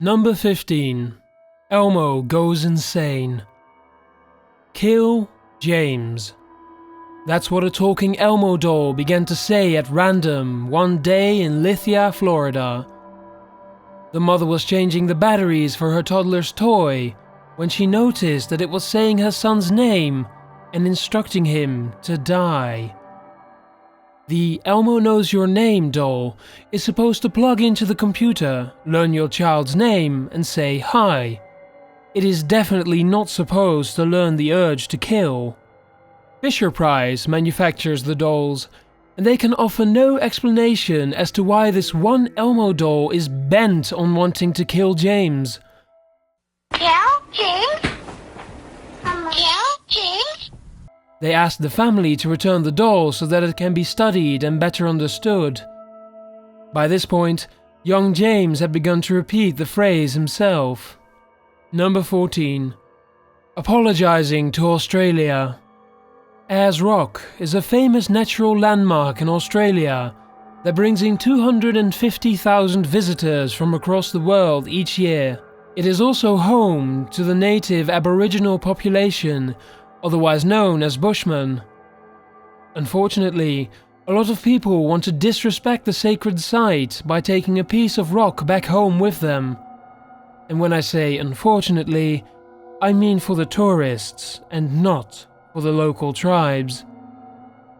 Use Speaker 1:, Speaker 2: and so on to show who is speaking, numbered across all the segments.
Speaker 1: Number 15. Elmo goes insane. Kill James. That's what a talking Elmo doll began to say at random one day in Lithia, Florida. The mother was changing the batteries for her toddler's toy when she noticed that it was saying her son's name and instructing him to die. The Elmo Knows Your Name doll is supposed to plug into the computer, learn your child's name, and say hi. It is definitely not supposed to learn the urge to kill. Fisher-Price manufactures the dolls, and they can offer no explanation as to why this one Elmo doll is bent on wanting to kill James.
Speaker 2: Kill James? Kill James?
Speaker 1: They asked the family to return the doll so that it can be studied and better understood. By this point, young James had begun to repeat the phrase himself. Number 14. Apologizing to Australia. Ayers Rock is a famous natural landmark in Australia that brings in 250,000 visitors from across the world each year. It is also home to the native Aboriginal population, otherwise known as Bushmen. Unfortunately, a lot of people want to disrespect the sacred site by taking a piece of rock back home with them. And when I say unfortunately, I mean for the tourists and not for the local tribes.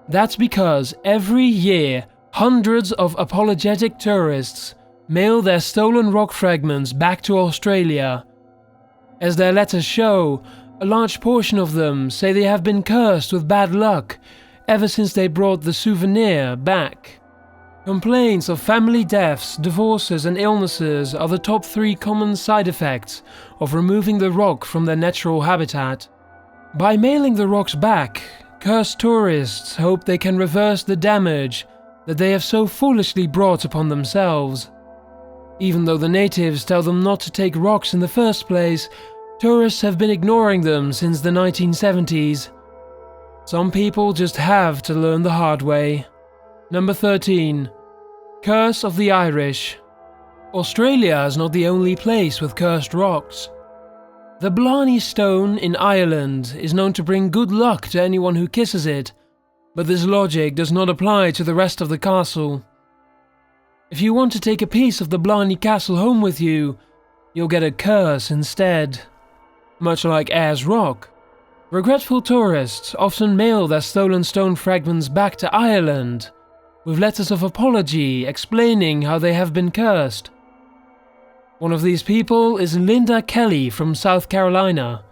Speaker 1: That's because every year hundreds of apologetic tourists mail their stolen rock fragments back to Australia. As their letters show, a large portion of them say they have been cursed with bad luck ever since they brought the souvenir back. Complaints of family deaths, divorces and illnesses are the top 3 common side effects of removing the rock from their natural habitat. By mailing the rocks back, cursed tourists hope they can reverse the damage that they have so foolishly brought upon themselves. Even though the natives tell them not to take rocks in the first place, tourists have been ignoring them since the 1970s. Some people just have to learn the hard way. Number 13. Curse of the Irish. Australia is not the only place with cursed rocks. The Blarney Stone in Ireland is known to bring good luck to anyone who kisses it, but this logic does not apply to the rest of the castle. If you want to take a piece of the Blarney Castle home with you, you'll get a curse instead. Much like Ayers Rock, regretful tourists often mail their stolen stone fragments back to Ireland, with letters of apology explaining how they have been cursed. One of these people is Linda Kelly from South Carolina.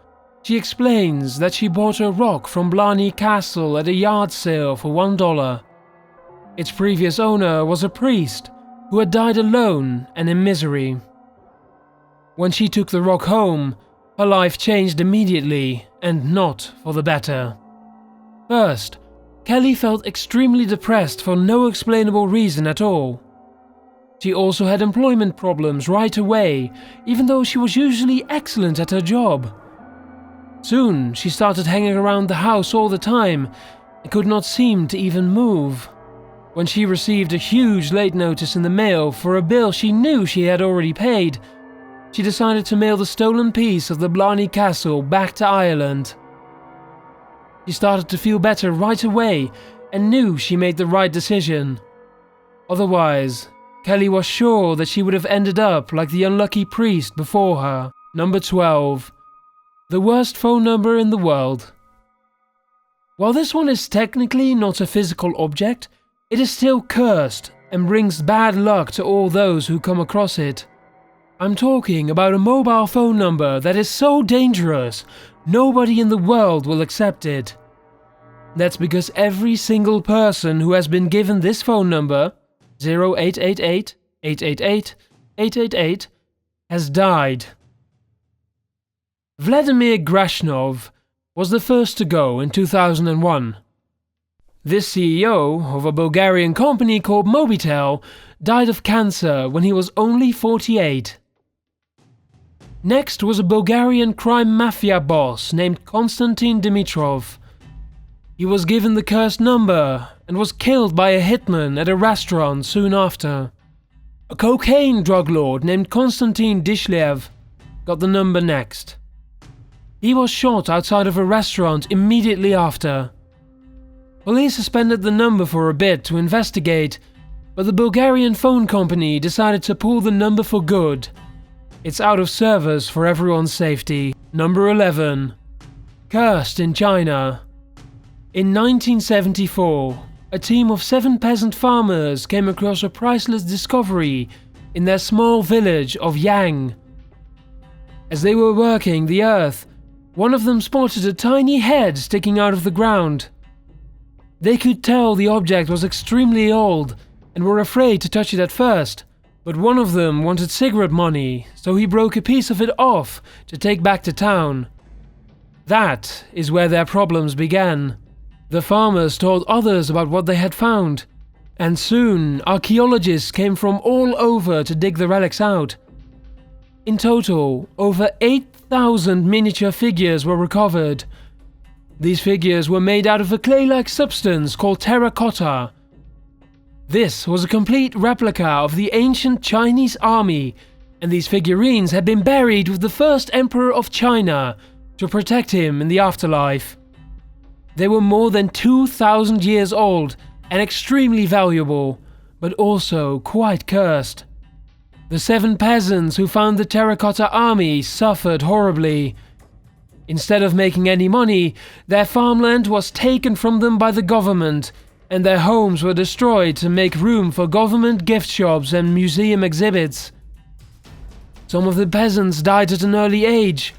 Speaker 1: She explains that she bought a rock from Blarney Castle at a yard sale for $1. Its previous owner was a priest who had died alone and in misery. When she took the rock home, her life changed immediately, and not for the better. First, Kelly felt extremely depressed for no explainable reason at all. She also had employment problems right away, even though she was usually excellent at her job. Soon, she started hanging around the house all the time and could not seem to even move. When she received a huge late notice in the mail for a bill she knew she had already paid, she decided to mail the stolen piece of the Blarney Castle back to Ireland. She started to feel better right away and knew she made the right decision. Otherwise, Kelly was sure that she would have ended up like the unlucky priest before her. Number 12. The worst phone number in the world. While this one is technically not a physical object, it is still cursed and brings bad luck to all those who come across it. I'm talking about a mobile phone number that is so dangerous, nobody in the world will accept it. That's because every single person who has been given this phone number, 0888 888 888, has died. Vladimir Grashnov was the first to go in 2001. This CEO of a Bulgarian company called Mobitel died of cancer when he was only 48. Next was a Bulgarian crime mafia boss named Konstantin Dimitrov. He was given the cursed number and was killed by a hitman at a restaurant soon after. A cocaine drug lord named Konstantin Dishlev got the number next. He was shot outside of a restaurant immediately after. Police suspended the number for a bit to investigate, but the Bulgarian phone company decided to pull the number for good. It's out of service for everyone's safety. Number 11. Cursed in China. In 1974, a team of 7 peasant farmers came across a priceless discovery in their small village of Yang. As they were working the earth, one of them spotted a tiny head sticking out of the ground. They could tell the object was extremely old and were afraid to touch it at first, but one of them wanted cigarette money, so he broke a piece of it off to take back to town. That is where their problems began. The farmers told others about what they had found, and soon archaeologists came from all over to dig the relics out. In total, over 8,000 miniature figures were recovered. These figures were made out of a clay-like substance called terracotta. This was a complete replica of the ancient Chinese army, and these figurines had been buried with the first emperor of China to protect him in the afterlife. They were more than 2,000 years old and extremely valuable, but also quite cursed. The 7 peasants who found the terracotta army suffered horribly. Instead of making any money, their farmland was taken from them by the government, and their homes were destroyed to make room for government gift shops and museum exhibits. Some of the peasants died at an early age,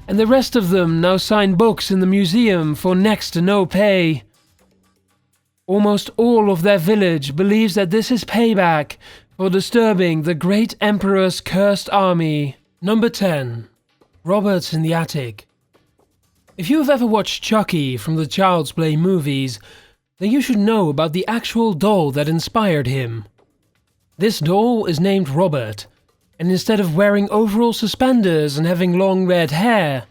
Speaker 1: and the rest of them now sign books in the museum for next to no pay. Almost all of their village believes that this is payback for disturbing the great emperor's cursed army. Number 10. Roberts in the Attic. If you have ever watched Chucky from the Child's Play movies, then you should know about the actual doll that inspired him. This doll is named Robert, and instead of wearing overall suspenders and having long red hair,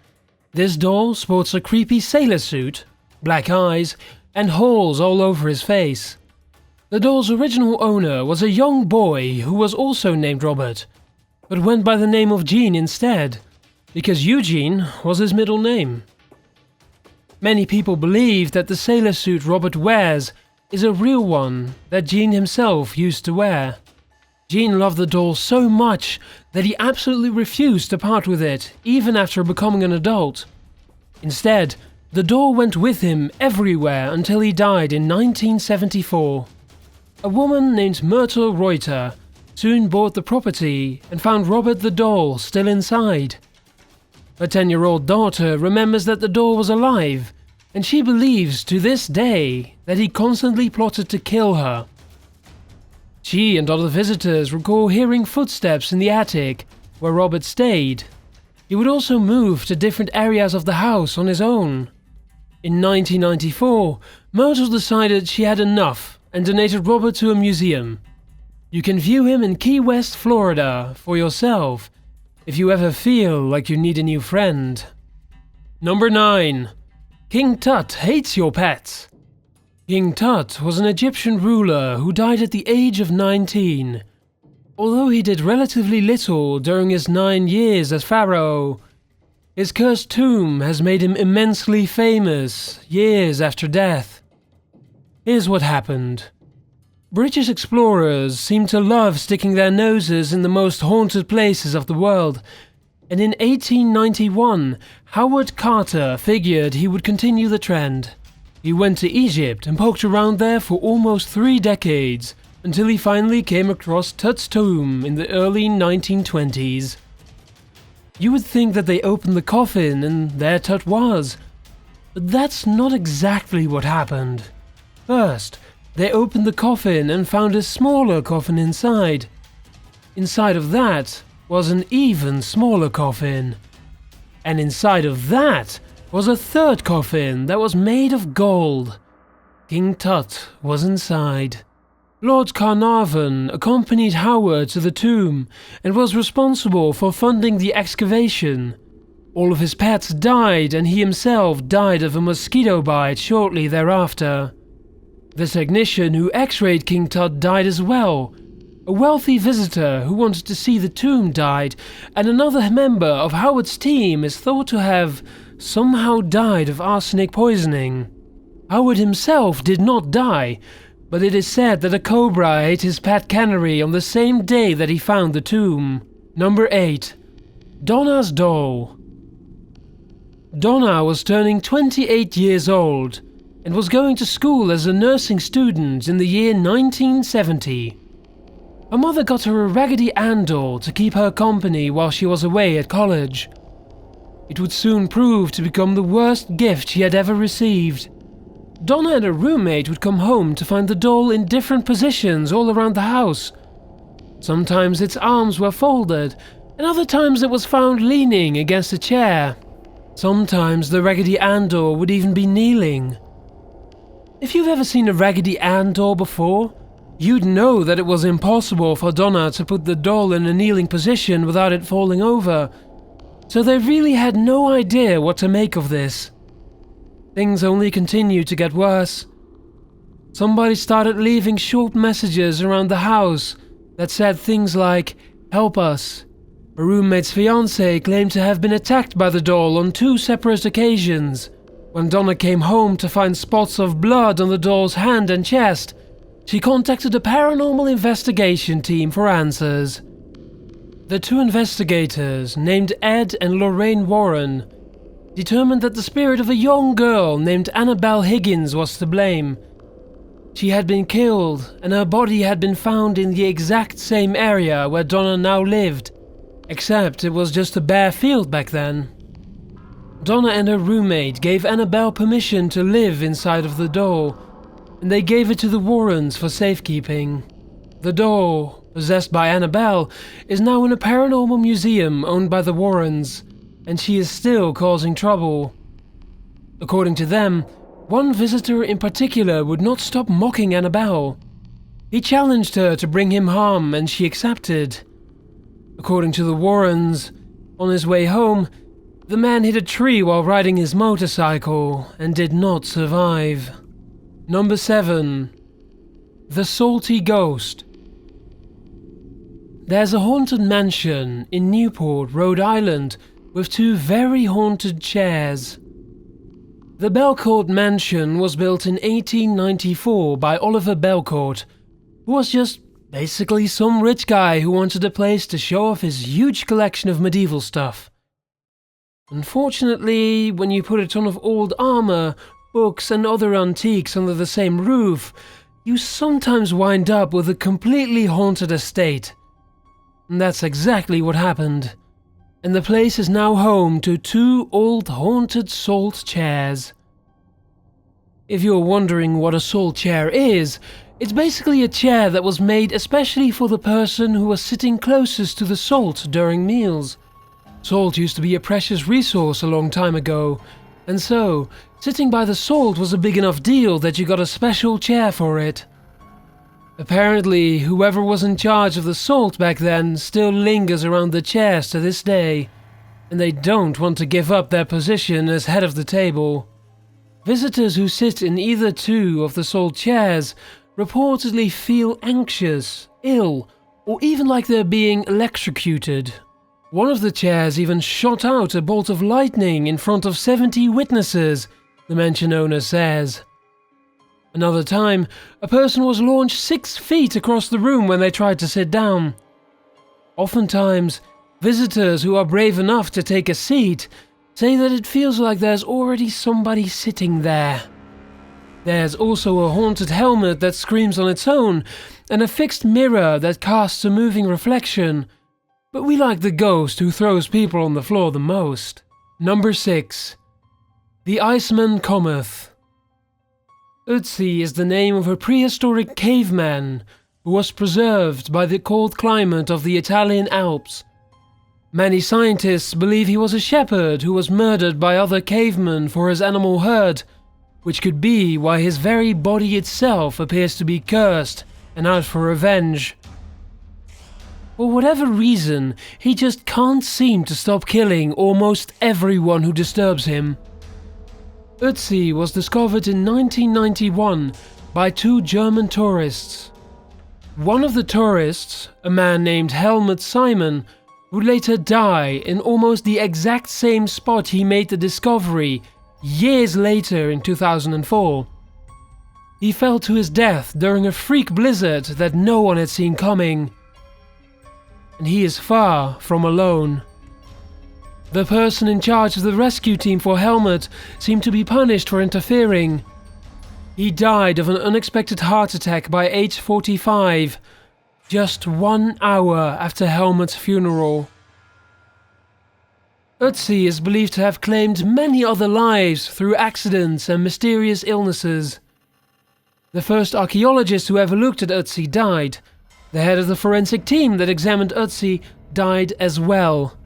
Speaker 1: this doll sports a creepy sailor suit, black eyes, and holes all over his face. The doll's original owner was a young boy who was also named Robert, but went by the name of Gene instead, because Eugene was his middle name. Many people believe that the sailor suit Robert wears is a real one that Gene himself used to wear. Gene loved the doll so much that he absolutely refused to part with it, even after becoming an adult. Instead, the doll went with him everywhere until he died in 1974. A woman named Myrtle Reuter soon bought the property and found Robert the doll still inside. Her 10-year-old daughter remembers that the doll was alive, and she believes to this day that he constantly plotted to kill her. She and other visitors recall hearing footsteps in the attic where Robert stayed. He would also move to different areas of the house on his own. In 1994, Myrtle decided she had enough and donated Robert to a museum. You can view him in Key West, Florida for yourself if you ever feel like you need a new friend. Number 9. King Tut hates your pets. King Tut was an Egyptian ruler who died at the age of 19. Although he did relatively little during his 9 years as pharaoh, his cursed tomb has made him immensely famous years after death. Here's what happened. British explorers seemed to love sticking their noses in the most haunted places of the world, and in 1891, Howard Carter figured he would continue the trend. He went to Egypt and poked around there for almost 3 decades, until he finally came across Tut's tomb in the early 1920s. You would think that they opened the coffin and there Tut was, but that's not exactly what happened. First, they opened the coffin and found a smaller coffin inside. Inside of that was an even smaller coffin. And inside of that was a third coffin that was made of gold. King Tut was inside. Lord Carnarvon accompanied Howard to the tomb and was responsible for funding the excavation. All of his pets died and he himself died of a mosquito bite shortly thereafter. The technician who x-rayed King Tut died as well, A wealthy visitor who wanted to see the tomb died, and another member of Howard's team is thought to have somehow died of arsenic poisoning. Howard himself did not die, but it is said that a cobra ate his pet canary on the same day that he found the tomb. Number 8. Donnas Doll. Donna was turning 28 years old and was going to school as a nursing student in the year 1970. Her mother got her a Raggedy Ann doll to keep her company while she was away at college. It would soon prove to become the worst gift she had ever received. Donna and her roommate would come home to find the doll in different positions all around the house. Sometimes its arms were folded, and other times it was found leaning against a chair. Sometimes the Raggedy Ann doll would even be kneeling. If you've ever seen a Raggedy Ann doll before, you'd know that it was impossible for Donna to put the doll in a kneeling position without it falling over, so they really had no idea what to make of this. Things only continued to get worse. Somebody started leaving short messages around the house that said things like, "Help us." Her roommate's fiancé claimed to have been attacked by the doll on 2 separate occasions. When Donna came home to find spots of blood on the doll's hand and chest, she contacted a paranormal investigation team for answers. The 2 investigators, named Ed and Lorraine Warren, determined that the spirit of a young girl named Annabelle Higgins was to blame. She had been killed, and her body had been found in the exact same area where Donna now lived, except it was just a bare field back then. Donna and her roommate gave Annabelle permission to live inside of the doll, and they gave it to the Warrens for safekeeping. The doll, possessed by Annabelle, is now in a paranormal museum owned by the Warrens, and she is still causing trouble. According to them, one visitor in particular would not stop mocking Annabelle. He challenged her to bring him harm, and she accepted. According to the Warrens, on his way home, the man hit a tree while riding his motorcycle and did not survive. Number 7. The Salty Ghost. There's a haunted mansion in Newport, Rhode Island, with 2 very haunted chairs. The Belcourt Mansion was built in 1894 by Oliver Belcourt, who was just basically some rich guy who wanted a place to show off his huge collection of medieval stuff. Unfortunately, when you put a ton of old armor, books and other antiques under the same roof, you sometimes wind up with a completely haunted estate. And that's exactly what happened. And the place is now home to 2 old haunted salt chairs. If you're wondering what a salt chair is, it's basically a chair that was made especially for the person who was sitting closest to the salt during meals. Salt used to be a precious resource a long time ago, and so sitting by the salt was a big enough deal that you got a special chair for it. Apparently, whoever was in charge of the salt back then still lingers around the chairs to this day, and they don't want to give up their position as head of the table. Visitors who sit in either 2 of the salt chairs reportedly feel anxious, ill, or even like they're being electrocuted. One of the chairs even shot out a bolt of lightning in front of 70 witnesses, the mansion owner says. Another time, a person was launched 6 feet across the room when they tried to sit down. Oftentimes, visitors who are brave enough to take a seat say that it feels like there's already somebody sitting there. There's also a haunted helmet that screams on its own, and a fixed mirror that casts a moving reflection, but we like the ghost who throws people on the floor the most. Number 6. The Iceman Cometh. Ötzi is the name of a prehistoric caveman who was preserved by the cold climate of the Italian Alps. Many scientists believe he was a shepherd who was murdered by other cavemen for his animal herd, which could be why his very body itself appears to be cursed and out for revenge. For whatever reason, he just can't seem to stop killing almost everyone who disturbs him. Ötzi was discovered in 1991 by 2 German tourists. One of the tourists, a man named Helmut Simon, would later die in almost the exact same spot he made the discovery years later in 2004. He fell to his death during a freak blizzard that no one had seen coming. And he is far from alone. The person in charge of the rescue team for Helmut seemed to be punished for interfering. He died of an unexpected heart attack by age 45, just 1 hour after Helmut's funeral. Ötzi is believed to have claimed many other lives through accidents and mysterious illnesses. The first archaeologist who ever looked at Ötzi died. The head of the forensic team that examined Ötzi died as well.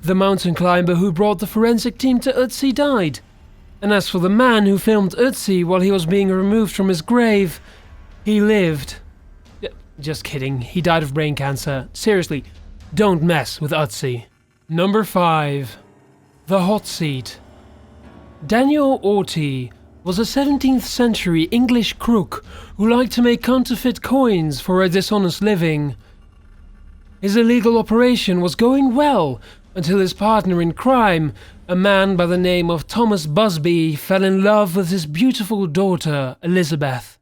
Speaker 1: The mountain climber who brought the forensic team to Ötzi died. And as for the man who filmed Ötzi while he was being removed from his grave, he lived. Just kidding, he died of brain cancer. Seriously, don't mess with Ötzi. Number 5. The Hot Seat. Daniel Orty was a 17th century English crook who liked to make counterfeit coins for a dishonest living. His illegal operation was going well until his partner in crime, a man by the name of Thomas Busby, fell in love with his beautiful daughter, Elizabeth.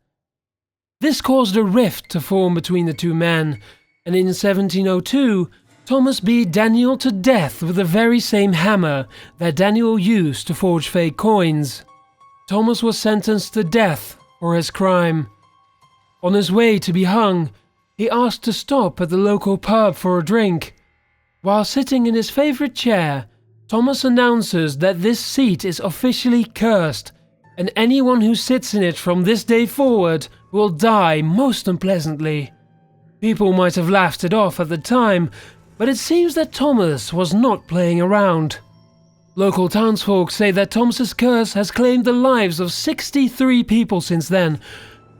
Speaker 1: This caused a rift to form between the two men, and in 1702, Thomas beat Daniel to death with the very same hammer that Daniel used to forge fake coins. Thomas was sentenced to death for his crime. On his way to be hung, he asked to stop at the local pub for a drink. While sitting in his favorite chair, Thomas announces that this seat is officially cursed, and anyone who sits in it from this day forward will die most unpleasantly. People might have laughed it off at the time, but it seems that Thomas was not playing around. Local townsfolk say that Thomas's curse has claimed the lives of 63 people since then,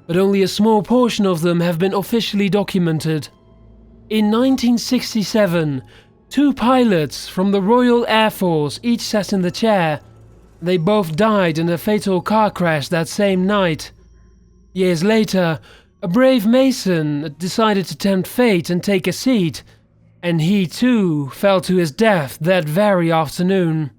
Speaker 1: but only a small portion of them have been officially documented. In 1967, 2 pilots from the Royal Air Force each sat in the chair. They both died in a fatal car crash that same night. Years later, a brave mason decided to tempt fate and take a seat, and he too fell to his death that very afternoon.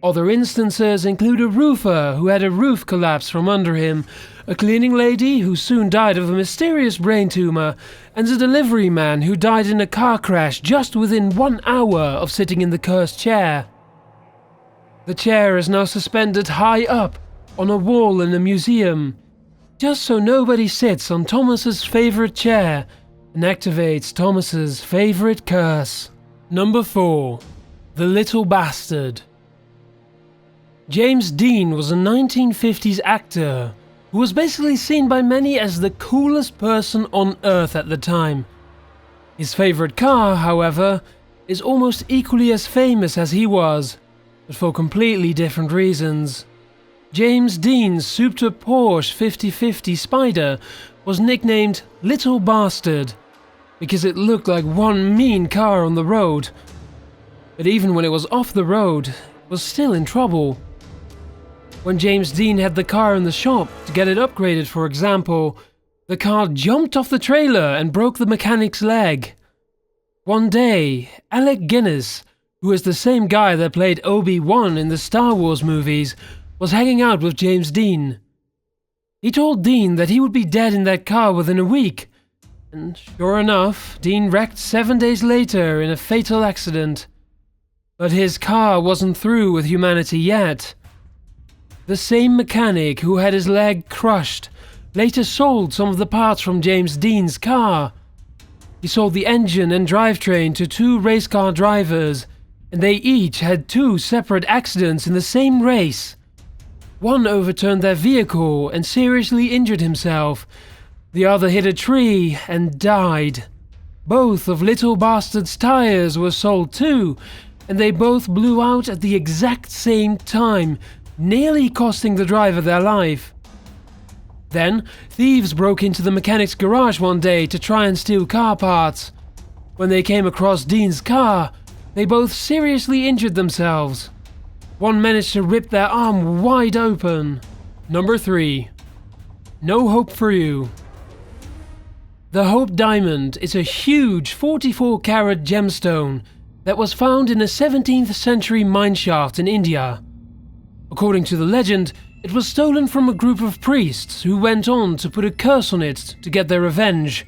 Speaker 1: Other instances include a roofer who had a roof collapse from under him, a cleaning lady who soon died of a mysterious brain tumor, and a delivery man who died in a car crash just within 1 hour of sitting in the cursed chair. The chair is now suspended high up on a wall in a museum, just so nobody sits on Thomas's favorite chair and activates Thomas's favorite curse. Number 4. The Little Bastard. James Dean was a 1950s actor who was basically seen by many as the coolest person on earth at the time. His favorite car, however, is almost equally as famous as he was, but for completely different reasons. James Dean's souped up Porsche 5050 Spider was nicknamed Little Bastard because it looked like one mean car on the road. But even when it was off the road, it was still in trouble. When James Dean had the car in the shop to get it upgraded, for example, the car jumped off the trailer and broke the mechanic's leg. One day, Alec Guinness, who is the same guy that played Obi-Wan in the Star Wars movies, was hanging out with James Dean. He told Dean that he would be dead in that car within a week, and sure enough, Dean wrecked 7 days later in a fatal accident. But his car wasn't through with humanity yet. The same mechanic who had his leg crushed later sold some of the parts from James Dean's car. He sold the engine and drivetrain to 2 race car drivers, and they each had 2 separate accidents in the same race. One overturned their vehicle and seriously injured himself. The other hit a tree and died. Both of Little Bastard's tires were sold too, and they both blew out at the exact same time, nearly costing the driver their life. Then, thieves broke into the mechanic's garage one day to try and steal car parts. When they came across Dean's car, they both seriously injured themselves. One managed to rip their arm wide open. Number 3. No Hope for You. The Hope Diamond is a huge 44-carat gemstone that was found in a 17th century mineshaft in India. According to the legend, it was stolen from a group of priests who went on to put a curse on it to get their revenge.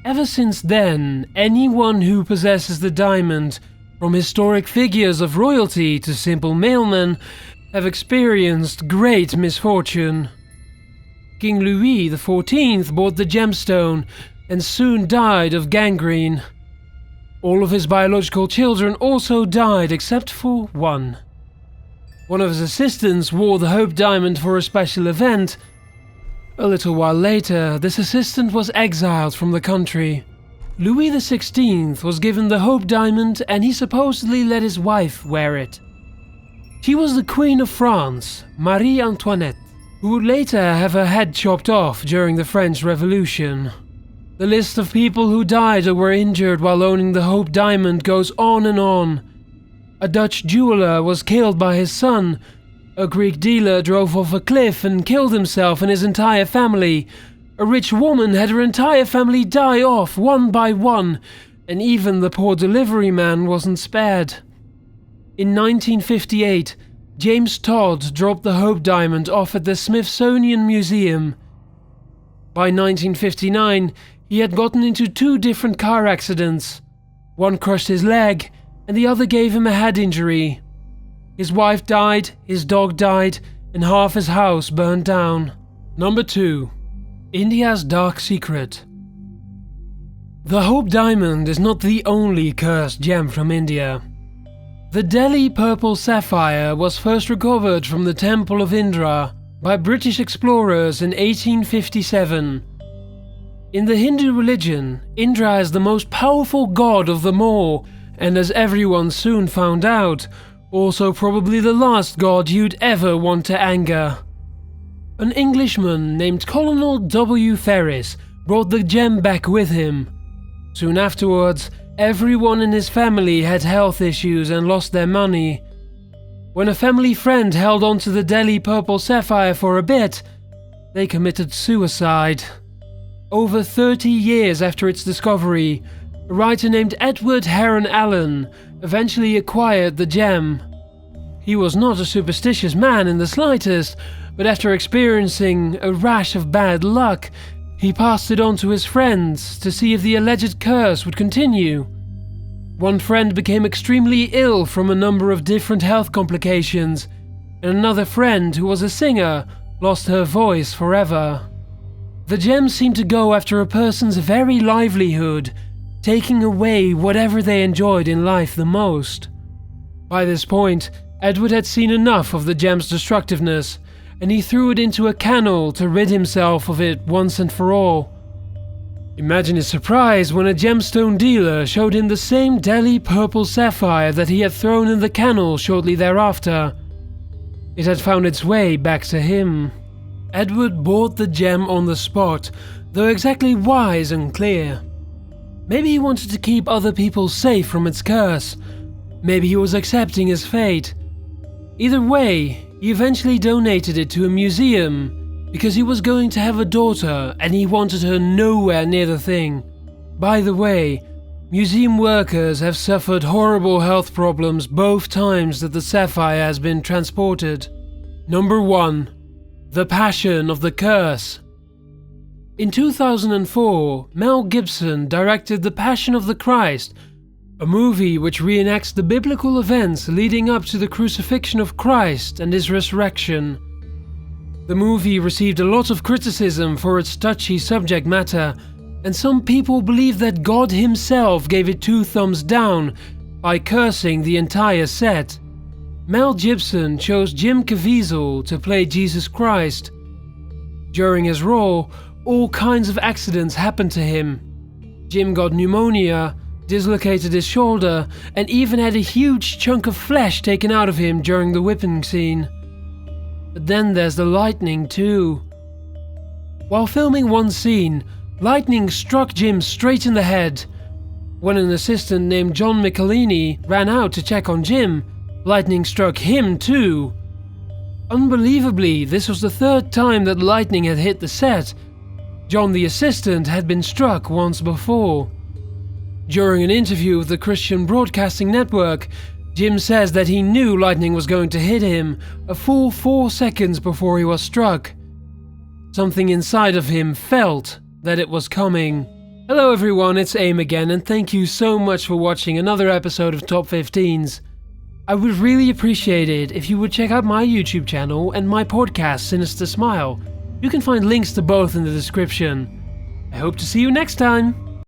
Speaker 1: Ever since then, anyone who possesses the diamond, from historic figures of royalty to simple mailmen, have experienced great misfortune. King Louis XIV bought the gemstone and soon died of gangrene. All of his biological children also died except for one. One of his assistants wore the Hope Diamond for a special event. A little while later, this assistant was exiled from the country. Louis XVI was given the Hope Diamond and he supposedly let his wife wear it. She was the Queen of France, Marie Antoinette, who would later have her head chopped off during the French Revolution. The list of people who died or were injured while owning the Hope Diamond goes on and on. A Dutch jeweler was killed by his son. A Greek dealer drove off a cliff and killed himself and his entire family. A rich woman had her entire family die off one by one, and even the poor delivery man wasn't spared. In 1958, James Todd dropped the Hope Diamond off at the Smithsonian Museum. By 1959, he had gotten into 2 different car accidents. One crushed his leg, and the other gave him a head injury. His wife died, his dog died, and half his house burned down. Number 2. India's Dark Secret. The Hope Diamond is not the only cursed gem from India. The Delhi Purple Sapphire was first recovered from the Temple of Indra by British explorers in 1857. In the Hindu religion, Indra is the most powerful god of them all, and as everyone soon found out, also probably the last god you'd ever want to anger. An Englishman named Colonel W. Ferris brought the gem back with him. Soon afterwards, everyone in his family had health issues and lost their money. When a family friend held on to the Delhi Purple Sapphire for a bit, they committed suicide. Over 30 years after its discovery, a writer named Edward Heron Allen eventually acquired the gem. He was not a superstitious man in the slightest, but after experiencing a rash of bad luck, he passed it on to his friends to see if the alleged curse would continue. One friend became extremely ill from a number of different health complications, and another friend, who was a singer, lost her voice forever. The gem seemed to go after a person's very livelihood, taking away whatever they enjoyed in life the most. By this point, Edward had seen enough of the gem's destructiveness, and he threw it into a canal to rid himself of it once and for all. Imagine his surprise when a gemstone dealer showed him the same Delhi Purple Sapphire that he had thrown in the canal shortly thereafter. It had found its way back to him. Edward bought the gem on the spot, though exactly why is unclear. Maybe he wanted to keep other people safe from its curse. Maybe he was accepting his fate. Either way, he eventually donated it to a museum because he was going to have a daughter and he wanted her nowhere near the thing. By the way, museum workers have suffered horrible health problems both times that the sapphire has been transported. Number 1. The Passion of the Curse. In 2004, Mel Gibson directed The Passion of the Christ, a movie which reenacts the biblical events leading up to the crucifixion of Christ and his resurrection. The movie received a lot of criticism for its touchy subject matter, and some people believe that God himself gave it 2 thumbs down by cursing the entire set. Mel Gibson chose Jim Caviezel to play Jesus Christ. During his role, all kinds of accidents happened to him. Jim got pneumonia, dislocated his shoulder, and even had a huge chunk of flesh taken out of him during the whipping scene. But then there's the lightning too. While filming one scene, lightning struck Jim straight in the head. When an assistant named John Michelini ran out to check on Jim, lightning struck him too. Unbelievably, this was the 3rd time that lightning had hit the set. John the assistant had been struck once before. During an interview with the Christian Broadcasting Network, Jim says that he knew lightning was going to hit him a full 4 seconds before he was struck. Something inside of him felt that it was coming. Hello everyone, it's Aim again, and thank you so much for watching another episode of Top 15s. I would really appreciate it if you would check out my YouTube channel and my podcast, Sinister Smile. You can find links to both in the description. I hope to see you next time!